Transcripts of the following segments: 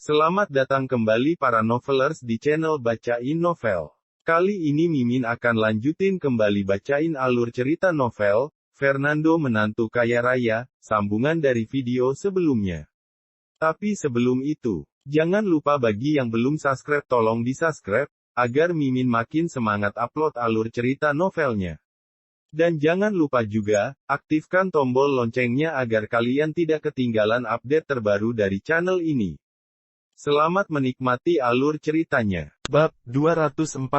Selamat datang kembali para novelers di channel Bacain Novel. Kali ini Mimin akan lanjutin kembali bacain alur cerita novel, Fernando Menantu Kaya Raya, sambungan dari video sebelumnya. Tapi sebelum itu, jangan lupa bagi yang belum subscribe tolong di-subscribe, agar Mimin makin semangat upload alur cerita novelnya. Dan jangan lupa juga, aktifkan tombol loncengnya agar kalian tidak ketinggalan update terbaru dari channel ini. Selamat menikmati alur ceritanya. Bab 240.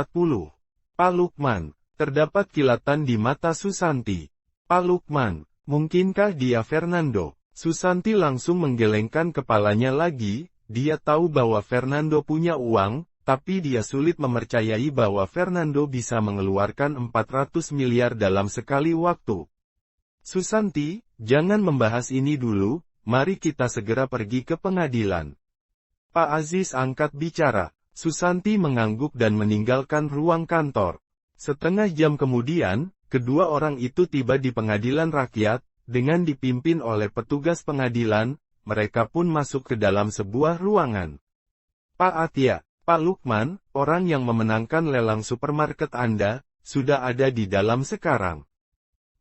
Pak Lukman. Terdapat kilatan di mata Susanti. Pak Lukman, mungkinkah dia Fernando? Susanti langsung menggelengkan kepalanya lagi. Dia tahu bahwa Fernando punya uang, tapi dia sulit mempercayai bahwa Fernando bisa mengeluarkan 400 miliar dalam sekali waktu. Susanti, jangan membahas ini dulu, mari kita segera pergi ke pengadilan. Pak Aziz angkat bicara. Susanti mengangguk dan meninggalkan ruang kantor. Setengah jam kemudian, kedua orang itu tiba di pengadilan rakyat, dengan dipimpin oleh petugas pengadilan, mereka pun masuk ke dalam sebuah ruangan. Pak Atia, Pak Lukman, orang yang memenangkan lelang supermarket Anda, sudah ada di dalam sekarang.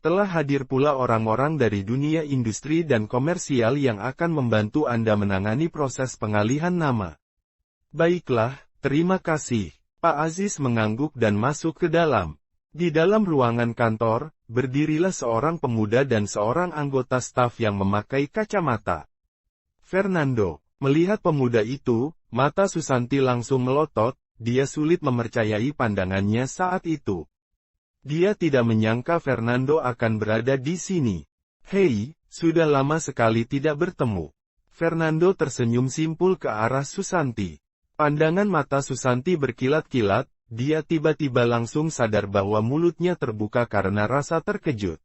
Telah hadir pula orang-orang dari dunia industri dan komersial yang akan membantu Anda menangani proses pengalihan nama. Baiklah, terima kasih. Pak Aziz mengangguk dan masuk ke dalam. Di dalam ruangan kantor, berdirilah seorang pemuda dan seorang anggota staf yang memakai kacamata. Fernando, melihat pemuda itu, mata Susanti langsung melotot, dia sulit mempercayai pandangannya saat itu. Dia tidak menyangka Fernando akan berada di sini. Hei, sudah lama sekali tidak bertemu. Fernando tersenyum simpul ke arah Susanti. Pandangan mata Susanti berkilat-kilat, dia tiba-tiba langsung sadar bahwa mulutnya terbuka karena rasa terkejut.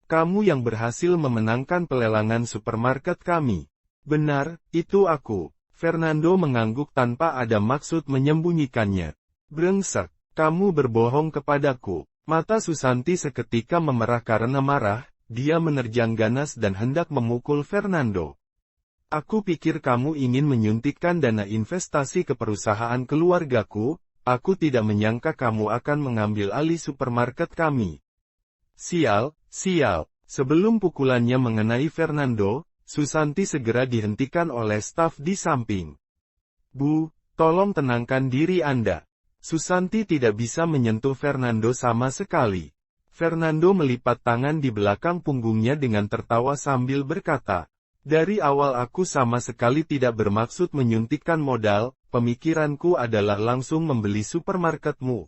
Kamu yang berhasil memenangkan pelelangan supermarket kami. Benar, itu aku. Fernando mengangguk tanpa ada maksud menyembunyikannya. Brengsek, kamu berbohong kepadaku. Mata Susanti seketika memerah karena marah, dia menerjang ganas dan hendak memukul Fernando. Aku pikir kamu ingin menyuntikkan dana investasi ke perusahaan keluargaku, aku tidak menyangka kamu akan mengambil alih supermarket kami. Sial, sial. Sebelum pukulannya mengenai Fernando, Susanti segera dihentikan oleh staf di samping. Bu, tolong tenangkan diri Anda. Susanti tidak bisa menyentuh Fernando sama sekali. Fernando melipat tangan di belakang punggungnya dengan tertawa sambil berkata, dari awal aku sama sekali tidak bermaksud menyuntikkan modal, pemikiranku adalah langsung membeli supermarketmu.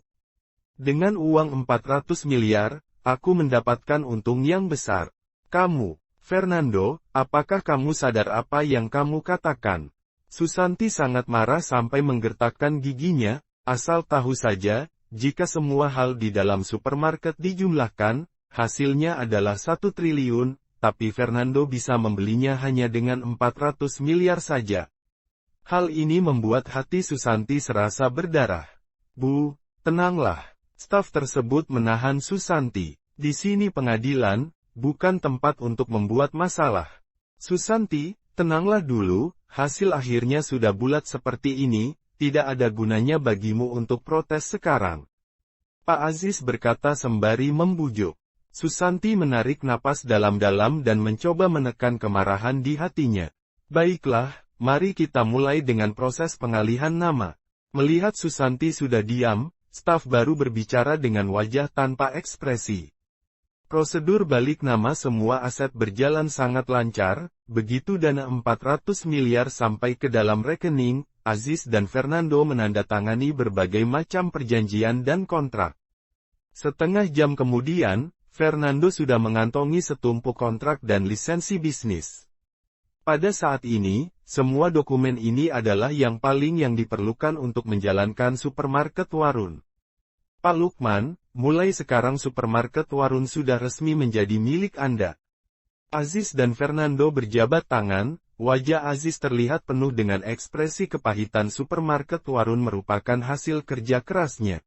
Dengan uang 400 miliar, aku mendapatkan untung yang besar. Kamu, Fernando, apakah kamu sadar apa yang kamu katakan? Susanti sangat marah sampai menggertakkan giginya. Asal tahu saja, jika semua hal di dalam supermarket dijumlahkan, hasilnya adalah 1 triliun, tapi Fernando bisa membelinya hanya dengan 400 miliar saja. Hal ini membuat hati Susanti serasa berdarah. Bu, tenanglah. Staf tersebut menahan Susanti. Di sini pengadilan, bukan tempat untuk membuat masalah. Susanti, tenanglah dulu, hasil akhirnya sudah bulat seperti ini. Tidak ada gunanya bagimu untuk protes sekarang. Pak Aziz berkata sembari membujuk. Susanti menarik napas dalam-dalam dan mencoba menekan kemarahan di hatinya. Baiklah, mari kita mulai dengan proses pengalihan nama. Melihat Susanti sudah diam, staf baru berbicara dengan wajah tanpa ekspresi. Prosedur balik nama semua aset berjalan sangat lancar, begitu dana 400 miliar sampai ke dalam rekening, Aziz dan Fernando menandatangani berbagai macam perjanjian dan kontrak. Setengah jam kemudian, Fernando sudah mengantongi setumpuk kontrak dan lisensi bisnis. Pada saat ini, semua dokumen ini adalah yang paling diperlukan untuk menjalankan supermarket Warun. Pak Lukman, mulai sekarang supermarket Warun sudah resmi menjadi milik Anda. Aziz dan Fernando berjabat tangan. Wajah Aziz terlihat penuh dengan ekspresi kepahitan. Supermarket Warun merupakan hasil kerja kerasnya.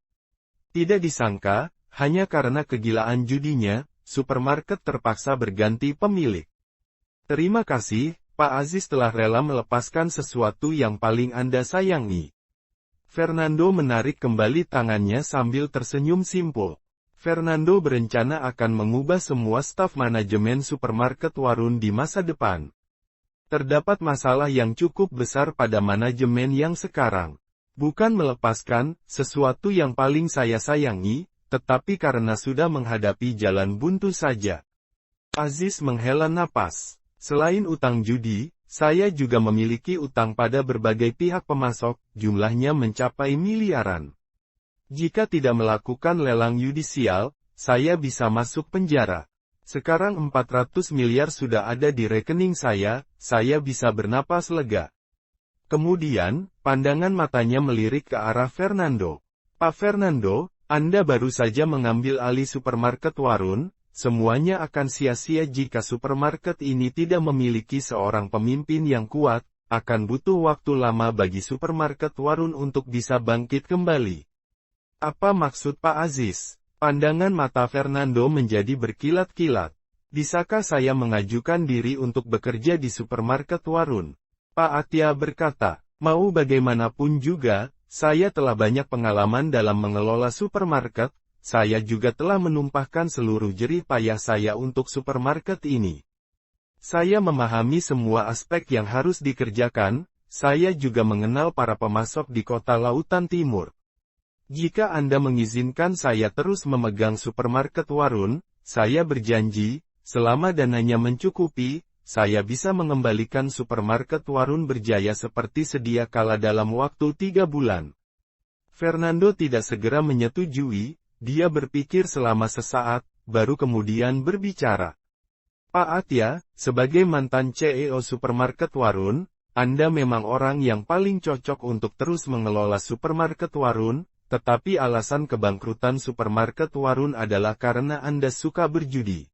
Tidak disangka, hanya karena kegilaan judinya, supermarket terpaksa berganti pemilik. Terima kasih, Pak Aziz telah rela melepaskan sesuatu yang paling Anda sayangi. Fernando menarik kembali tangannya sambil tersenyum simpul. Fernando berencana akan mengubah semua staf manajemen supermarket Warun di masa depan. Terdapat masalah yang cukup besar pada manajemen yang sekarang. Bukan melepaskan sesuatu yang paling saya sayangi, tetapi karena sudah menghadapi jalan buntu saja. Aziz menghela napas. Selain utang judi, saya juga memiliki utang pada berbagai pihak pemasok, jumlahnya mencapai miliaran. Jika tidak melakukan lelang yudisial, saya bisa masuk penjara. Sekarang 400 miliar sudah ada di rekening saya bisa bernapas lega. Kemudian, pandangan matanya melirik ke arah Fernando. Pak Fernando, Anda baru saja mengambil alih supermarket Warun. Semuanya akan sia-sia jika supermarket ini tidak memiliki seorang pemimpin yang kuat, akan butuh waktu lama bagi supermarket Warun untuk bisa bangkit kembali. Apa maksud Pak Aziz? Pandangan mata Fernando menjadi berkilat-kilat. Bisakah saya mengajukan diri untuk bekerja di supermarket Warun? Pak Atya berkata, mau bagaimanapun juga, saya telah banyak pengalaman dalam mengelola supermarket. Saya juga telah menumpahkan seluruh jerih payah saya untuk supermarket ini. Saya memahami semua aspek yang harus dikerjakan, saya juga mengenal para pemasok di kota Lautan Timur. Jika Anda mengizinkan saya terus memegang supermarket Warun, saya berjanji, selama dananya mencukupi, saya bisa mengembalikan supermarket Warun berjaya seperti sedia kala dalam waktu 3 bulan. Fernando tidak segera menyetujui. Dia berpikir selama sesaat, baru kemudian berbicara. Pak Atya, sebagai mantan CEO supermarket Warun, Anda memang orang yang paling cocok untuk terus mengelola supermarket Warun, tetapi alasan kebangkrutan supermarket Warun adalah karena Anda suka berjudi.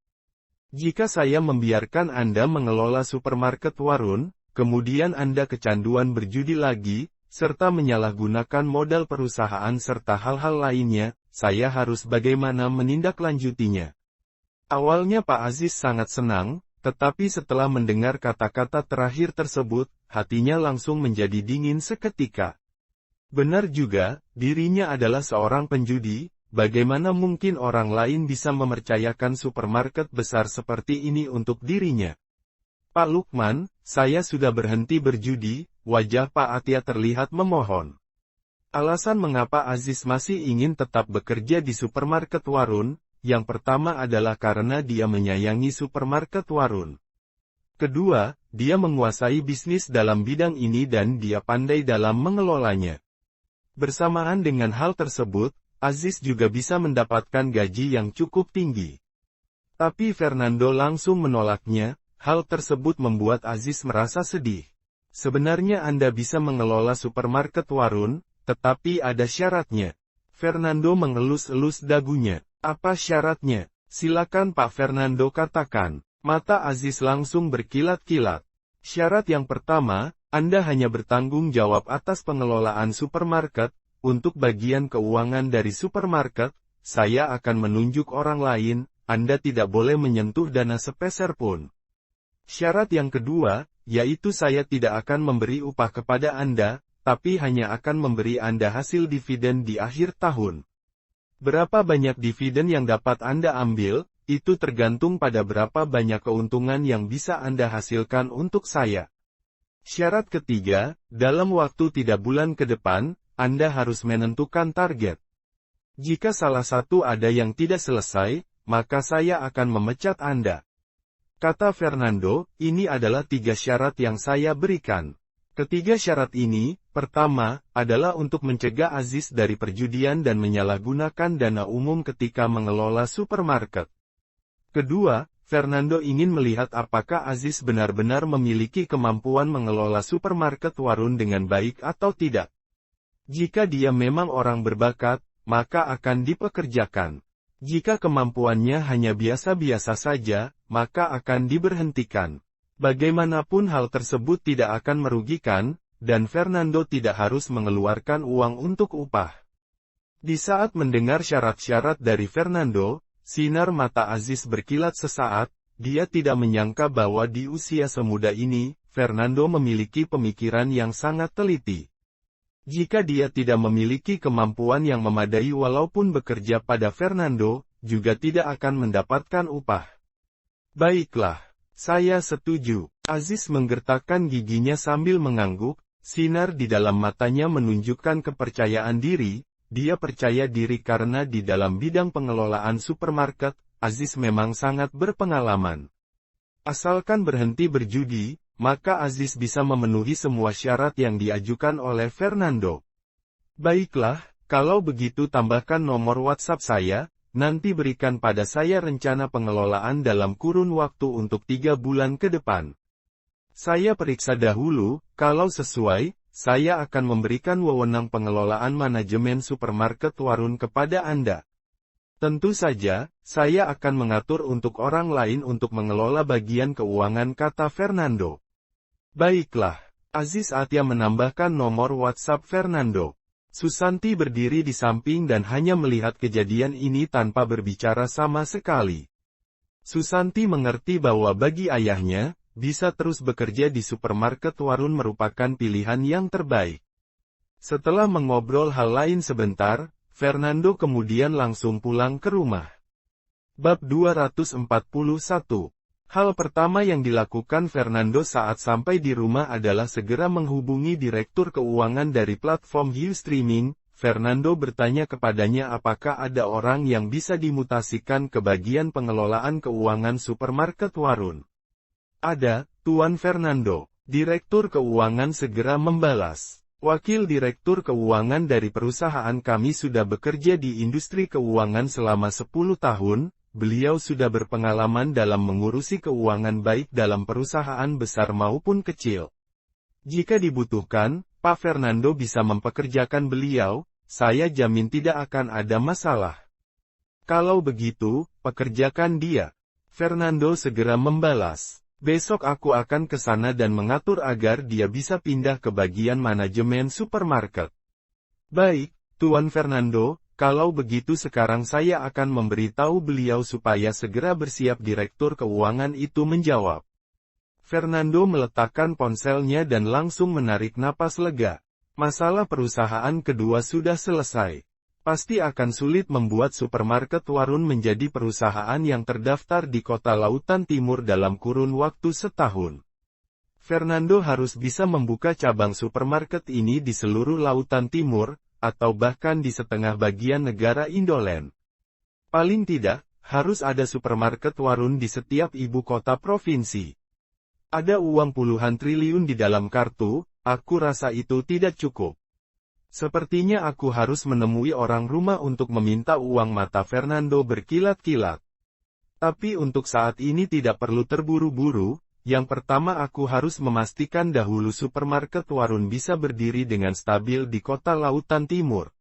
Jika saya membiarkan Anda mengelola supermarket Warun, kemudian Anda kecanduan berjudi lagi, serta menyalahgunakan modal perusahaan serta hal-hal lainnya, saya harus bagaimana menindaklanjutinya. Awalnya Pak Aziz sangat senang, tetapi setelah mendengar kata-kata terakhir tersebut, hatinya langsung menjadi dingin seketika. Benar juga, dirinya adalah seorang penjudi, bagaimana mungkin orang lain bisa mempercayakan supermarket besar seperti ini untuk dirinya. Pak Lukman, saya sudah berhenti berjudi, wajah Pak Atya terlihat memohon. Alasan mengapa Aziz masih ingin tetap bekerja di supermarket Warun, yang pertama adalah karena dia menyayangi supermarket Warun. Kedua, dia menguasai bisnis dalam bidang ini dan dia pandai dalam mengelolanya. Bersamaan dengan hal tersebut, Aziz juga bisa mendapatkan gaji yang cukup tinggi. Tapi Fernando langsung menolaknya, hal tersebut membuat Aziz merasa sedih. Sebenarnya Anda bisa mengelola supermarket Warun, tetapi ada syaratnya. Fernando mengelus-elus dagunya. Apa syaratnya? Silakan Pak Fernando katakan. Mata Aziz langsung berkilat-kilat. Syarat yang pertama, Anda hanya bertanggung jawab atas pengelolaan supermarket. Untuk bagian keuangan dari supermarket, saya akan menunjuk orang lain, Anda tidak boleh menyentuh dana sepeser pun. Syarat yang kedua, yaitu saya tidak akan memberi upah kepada Anda, tapi hanya akan memberi Anda hasil dividen di akhir tahun. Berapa banyak dividen yang dapat Anda ambil, itu tergantung pada berapa banyak keuntungan yang bisa Anda hasilkan untuk saya. Syarat ketiga, dalam waktu 3 bulan ke depan, Anda harus menentukan target. Jika salah satu ada yang tidak selesai, maka saya akan memecat Anda. Kata Fernando, ini adalah 3 syarat yang saya berikan. Ketiga syarat ini, pertama, adalah untuk mencegah Aziz dari perjudian dan menyalahgunakan dana umum ketika mengelola supermarket. Kedua, Fernando ingin melihat apakah Aziz benar-benar memiliki kemampuan mengelola supermarket Warun dengan baik atau tidak. Jika dia memang orang berbakat, maka akan dipekerjakan. Jika kemampuannya hanya biasa-biasa saja, maka akan diberhentikan. Bagaimanapun hal tersebut tidak akan merugikan, dan Fernando tidak harus mengeluarkan uang untuk upah. Di saat mendengar syarat-syarat dari Fernando, sinar mata Aziz berkilat sesaat, dia tidak menyangka bahwa di usia semuda ini, Fernando memiliki pemikiran yang sangat teliti. Jika dia tidak memiliki kemampuan yang memadai walaupun bekerja pada Fernando, juga tidak akan mendapatkan upah. Baiklah, saya setuju. Aziz menggertakkan giginya sambil mengangguk, sinar di dalam matanya menunjukkan kepercayaan diri. Dia percaya diri karena di dalam bidang pengelolaan supermarket, Aziz memang sangat berpengalaman. Asalkan berhenti berjudi, maka Aziz bisa memenuhi semua syarat yang diajukan oleh Fernando. Baiklah, kalau begitu tambahkan nomor WhatsApp saya, nanti berikan pada saya rencana pengelolaan dalam kurun waktu untuk 3 bulan ke depan. Saya periksa dahulu, kalau sesuai, saya akan memberikan wewenang pengelolaan manajemen supermarket Warun kepada Anda. Tentu saja, saya akan mengatur untuk orang lain untuk mengelola bagian keuangan, kata Fernando. Baiklah, Aziz Atya menambahkan nomor WhatsApp Fernando. Susanti berdiri di samping dan hanya melihat kejadian ini tanpa berbicara sama sekali. Susanti mengerti bahwa bagi ayahnya, bisa terus bekerja di supermarket Warun merupakan pilihan yang terbaik. Setelah mengobrol hal lain sebentar, Fernando kemudian langsung pulang ke rumah. Bab 241. Hal pertama yang dilakukan Fernando saat sampai di rumah adalah segera menghubungi direktur keuangan dari platform Ustreaming. Fernando bertanya kepadanya apakah ada orang yang bisa dimutasikan ke bagian pengelolaan keuangan supermarket Warun. Ada, Tuan Fernando. Direktur keuangan segera membalas. Wakil direktur keuangan dari perusahaan kami sudah bekerja di industri keuangan selama 10 tahun, beliau sudah berpengalaman dalam mengurusi keuangan baik dalam perusahaan besar maupun kecil. Jika dibutuhkan, Pak Fernando bisa mempekerjakan beliau, saya jamin tidak akan ada masalah. Kalau begitu, pekerjakan dia. Fernando segera membalas. Besok aku akan ke sana dan mengatur agar dia bisa pindah ke bagian manajemen supermarket. Baik, Tuan Fernando, kalau begitu sekarang saya akan memberitahu beliau supaya segera bersiap. Direktur keuangan itu menjawab. Fernando meletakkan ponselnya dan langsung menarik napas lega. Masalah perusahaan kedua sudah selesai. Pasti akan sulit membuat supermarket Warun menjadi perusahaan yang terdaftar di Kota Lautan Timur dalam kurun waktu setahun. Fernando harus bisa membuka cabang supermarket ini di seluruh Lautan Timur, atau bahkan di setengah bagian negara Indoland. Paling tidak, harus ada supermarket Warun di setiap ibu kota provinsi. Ada uang puluhan triliun di dalam kartu, aku rasa itu tidak cukup. Sepertinya aku harus menemui orang rumah untuk meminta uang. Mata Fernando berkilat-kilat. Tapi untuk saat ini tidak perlu terburu-buru, yang pertama aku harus memastikan dahulu supermarket Warun bisa berdiri dengan stabil di Kota Lautan Timur.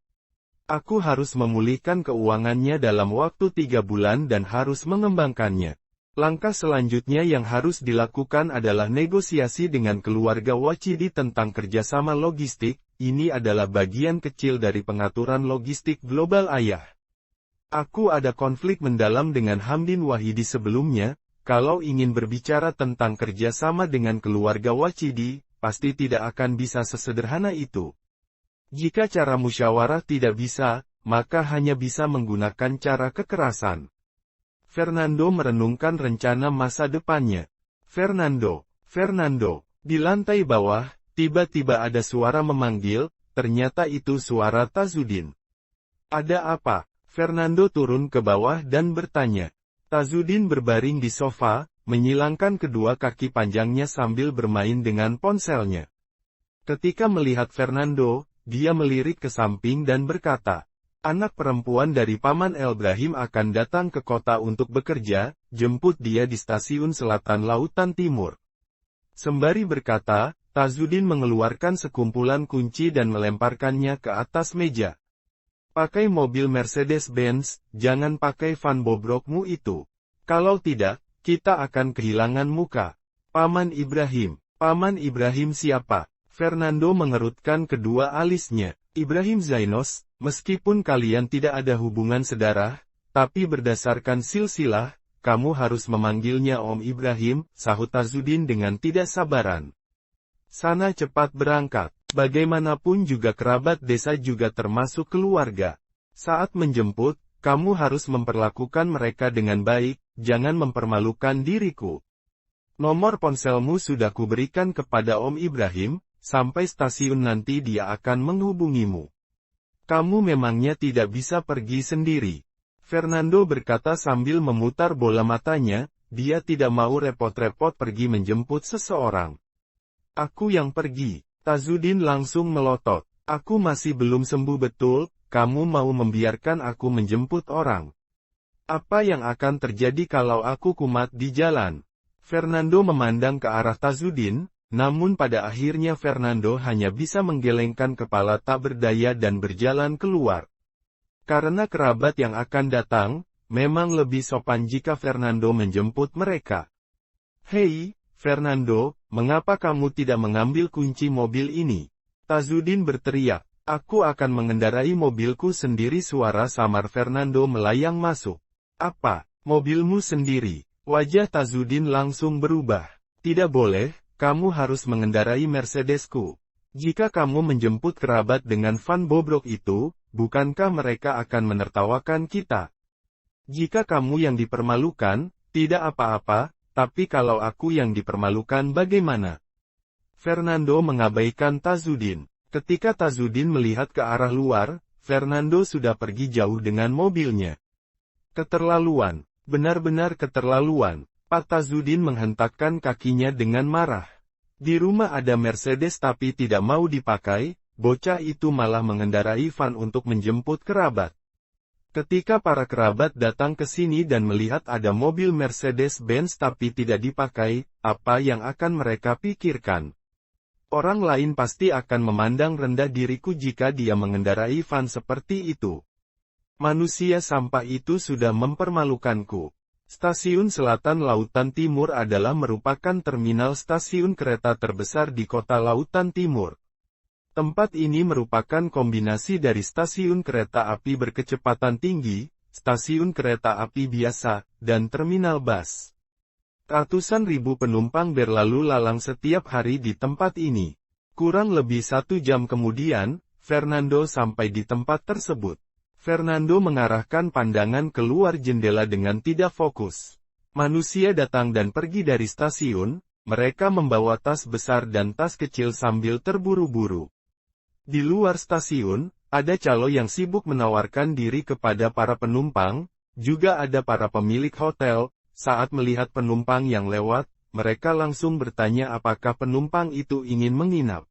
Aku harus memulihkan keuangannya dalam waktu 3 bulan dan harus mengembangkannya. Langkah selanjutnya yang harus dilakukan adalah negosiasi dengan keluarga Wachidi tentang kerjasama logistik. Ini adalah bagian kecil dari pengaturan logistik global ayah. Aku ada konflik mendalam dengan Hamdin Wahidi sebelumnya. Kalau ingin berbicara tentang kerjasama dengan keluarga Wachidi, pasti tidak akan bisa sesederhana itu. Jika cara musyawarah tidak bisa, maka hanya bisa menggunakan cara kekerasan. Fernando merenungkan rencana masa depannya. Fernando, di lantai bawah, tiba-tiba ada suara memanggil, ternyata itu suara Tazudin. Ada apa? Fernando turun ke bawah dan bertanya. Tazudin berbaring di sofa, menyilangkan kedua kaki panjangnya sambil bermain dengan ponselnya. Ketika melihat Fernando, dia melirik ke samping dan berkata, anak perempuan dari Paman Elbrahim akan datang ke kota untuk bekerja, jemput dia di stasiun Selatan Lautan Timur. Sembari berkata, Tazudin mengeluarkan sekumpulan kunci dan melemparkannya ke atas meja. Pakai mobil Mercedes-Benz, jangan pakai van bobrokmu itu. Kalau tidak, kita akan kehilangan muka. Paman Ibrahim siapa? Fernando mengerutkan kedua alisnya. Ibrahim Zainos, meskipun kalian tidak ada hubungan sedarah, tapi berdasarkan silsilah, kamu harus memanggilnya Om Ibrahim, sahut Tazudin dengan tidak sabaran. Sana cepat berangkat. Bagaimanapun juga kerabat desa juga termasuk keluarga. Saat menjemput, kamu harus memperlakukan mereka dengan baik, jangan mempermalukan diriku. Nomor ponselmu sudah kuberikan kepada Om Ibrahim, sampai stasiun nanti dia akan menghubungimu. Kamu memangnya tidak bisa pergi sendiri? Fernando berkata sambil memutar bola matanya, dia tidak mau repot-repot pergi menjemput seseorang. Aku yang pergi. Tazudin langsung melotot. Aku masih belum sembuh betul, kamu mau membiarkan aku menjemput orang. Apa yang akan terjadi kalau aku kumat di jalan? Fernando memandang ke arah Tazudin, namun pada akhirnya Fernando hanya bisa menggelengkan kepala tak berdaya dan berjalan keluar. Karena kerabat yang akan datang, memang lebih sopan jika Fernando menjemput mereka. Hei, Fernando, mengapa kamu tidak mengambil kunci mobil ini? Tazudin berteriak. Aku akan mengendarai mobilku sendiri. Suara samar Fernando melayang masuk. Apa, mobilmu sendiri? Wajah Tazudin langsung berubah. Tidak boleh, kamu harus mengendarai Mercedesku. Jika kamu menjemput kerabat dengan van bobrok itu, bukankah mereka akan menertawakan kita? Jika kamu yang dipermalukan, tidak apa-apa, tapi kalau aku yang dipermalukan bagaimana? Fernando mengabaikan Tazudin. Ketika Tazudin melihat ke arah luar, Fernando sudah pergi jauh dengan mobilnya. Keterlaluan. Benar-benar keterlaluan. Pak Tazudin menghentakkan kakinya dengan marah. Di rumah ada Mercedes tapi tidak mau dipakai, bocah itu malah mengendarai van untuk menjemput kerabat. Ketika para kerabat datang ke sini dan melihat ada mobil Mercedes-Benz tapi tidak dipakai, apa yang akan mereka pikirkan? Orang lain pasti akan memandang rendah diriku jika dia mengendarai van seperti itu. Manusia sampah itu sudah mempermalukanku. Stasiun Selatan Lautan Timur adalah merupakan terminal stasiun kereta terbesar di kota Lautan Timur. Tempat ini merupakan kombinasi dari stasiun kereta api berkecepatan tinggi, stasiun kereta api biasa, dan terminal bus. Ratusan ribu penumpang berlalu lalang setiap hari di tempat ini. Kurang lebih 1 jam kemudian, Fernando sampai di tempat tersebut. Fernando mengarahkan pandangan keluar jendela dengan tidak fokus. Manusia datang dan pergi dari stasiun, mereka membawa tas besar dan tas kecil sambil terburu-buru. Di luar stasiun, ada calo yang sibuk menawarkan diri kepada para penumpang, juga ada para pemilik hotel. Saat melihat penumpang yang lewat, mereka langsung bertanya apakah penumpang itu ingin menginap.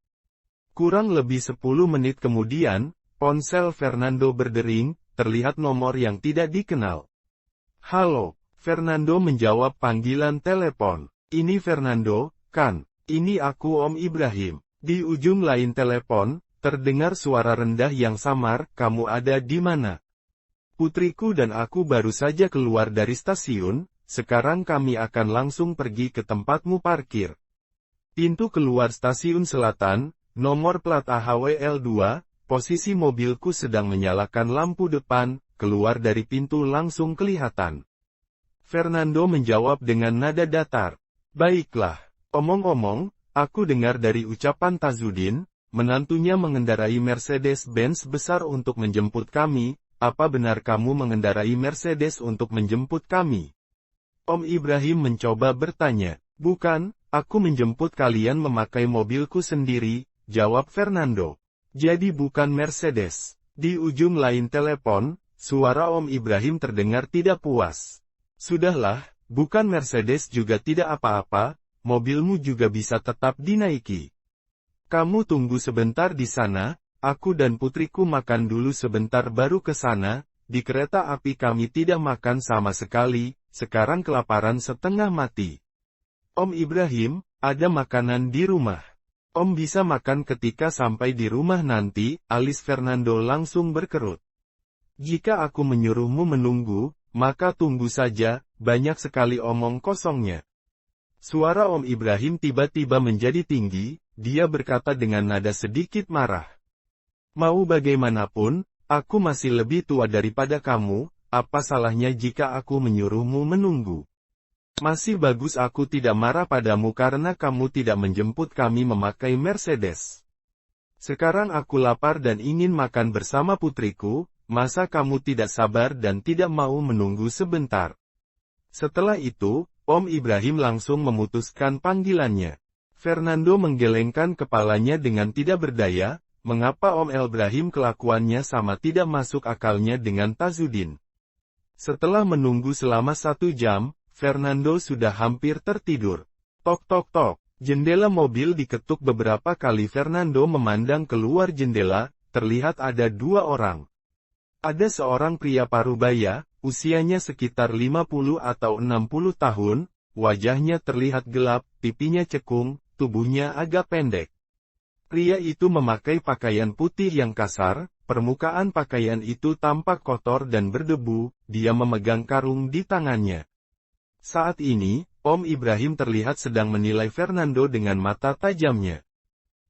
Kurang lebih 10 menit kemudian, ponsel Fernando berdering, terlihat nomor yang tidak dikenal. Halo, Fernando menjawab panggilan telepon. Ini Fernando, kan? Ini aku Om Ibrahim. Di ujung lain telepon, terdengar suara rendah yang samar, kamu ada di mana? Putriku dan aku baru saja keluar dari stasiun, sekarang kami akan langsung pergi ke tempatmu parkir. Pintu keluar stasiun Selatan, nomor plat AHWL2, posisi mobilku sedang menyalakan lampu depan, keluar dari pintu langsung kelihatan. Fernando menjawab dengan nada datar. Baiklah, omong-omong, aku dengar dari ucapan Tazudin, menantunya mengendarai Mercedes-Benz besar untuk menjemput kami, apa benar kamu mengendarai Mercedes untuk menjemput kami? Om Ibrahim mencoba bertanya. Bukan, aku menjemput kalian memakai mobilku sendiri, jawab Fernando. Jadi bukan Mercedes. Di ujung lain telepon, suara Om Ibrahim terdengar tidak puas. Sudahlah, bukan Mercedes juga tidak apa-apa, mobilmu juga bisa tetap dinaiki. Kamu tunggu sebentar di sana, aku dan putriku makan dulu sebentar baru ke sana, di kereta api kami tidak makan sama sekali, sekarang kelaparan setengah mati. Om Ibrahim, ada makanan di rumah. Om bisa makan ketika sampai di rumah nanti, alis Fernando langsung berkerut. Jika aku menyuruhmu menunggu, maka tunggu saja, banyak sekali omong kosongnya. Suara Om Ibrahim tiba-tiba menjadi tinggi, dia berkata dengan nada sedikit marah. Mau bagaimanapun, aku masih lebih tua daripada kamu, apa salahnya jika aku menyuruhmu menunggu? Masih bagus aku tidak marah padamu karena kamu tidak menjemput kami memakai Mercedes. Sekarang aku lapar dan ingin makan bersama putriku, masa kamu tidak sabar dan tidak mau menunggu sebentar? Setelah itu, Om Ibrahim langsung memutuskan panggilannya. Fernando menggelengkan kepalanya dengan tidak berdaya, mengapa Om Ibrahim kelakuannya sama tidak masuk akalnya dengan Tazudin. Setelah menunggu selama 1 jam, Fernando sudah hampir tertidur. Tok tok tok, jendela mobil diketuk beberapa kali. Fernando memandang keluar jendela, terlihat ada 2 orang. Ada seorang pria parubaya, usianya sekitar 50 atau 60 tahun, wajahnya terlihat gelap, pipinya cekung, tubuhnya agak pendek. Pria itu memakai pakaian putih yang kasar, permukaan pakaian itu tampak kotor dan berdebu, dia memegang karung di tangannya. Saat ini, Om Ibrahim terlihat sedang menilai Fernando dengan mata tajamnya.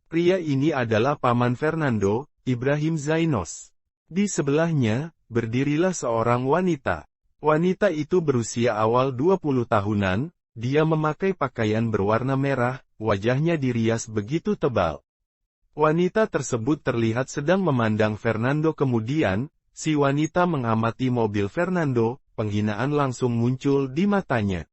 Pria ini adalah paman Fernando, Ibrahim Zainos. Di sebelahnya, berdirilah seorang wanita. Wanita itu berusia awal 20 tahunan, dia memakai pakaian berwarna merah, wajahnya dirias begitu tebal. Wanita tersebut terlihat sedang memandang Fernando. Kemudian, si wanita mengamati mobil Fernando, penghinaan langsung muncul di matanya.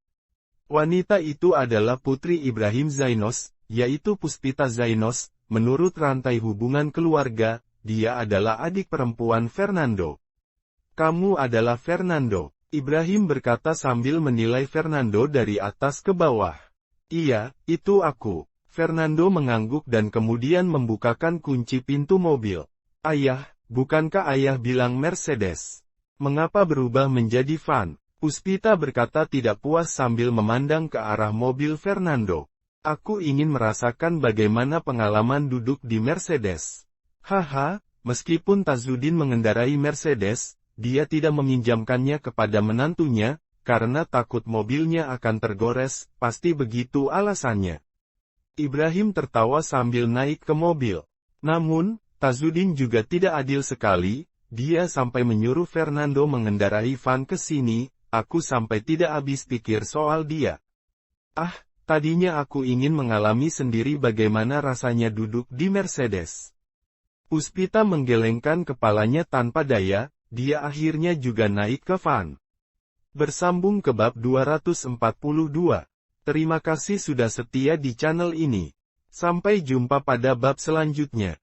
Wanita itu adalah putri Ibrahim Zainos, yaitu Puspita Zainos. Menurut rantai hubungan keluarga, dia adalah adik perempuan Fernando. Kamu adalah Fernando, Ibrahim berkata sambil menilai Fernando dari atas ke bawah. Iya, itu aku. Fernando mengangguk dan kemudian membukakan kunci pintu mobil. Ayah, bukankah ayah bilang Mercedes? Mengapa berubah menjadi van? Puspita berkata tidak puas sambil memandang ke arah mobil Fernando. Aku ingin merasakan bagaimana pengalaman duduk di Mercedes. Haha, meskipun Tazudin mengendarai Mercedes, dia tidak meminjamkannya kepada menantunya, karena takut mobilnya akan tergores, pasti begitu alasannya. Ibrahim tertawa sambil naik ke mobil. Namun, Tazudin juga tidak adil sekali, dia sampai menyuruh Fernando mengendarai van ke sini, aku sampai tidak habis pikir soal dia. Ah, tadinya aku ingin mengalami sendiri bagaimana rasanya duduk di Mercedes. Puspita menggelengkan kepalanya tanpa daya, dia akhirnya juga naik ke van. Bersambung ke bab 242. Terima kasih sudah setia di channel ini. Sampai jumpa pada bab selanjutnya.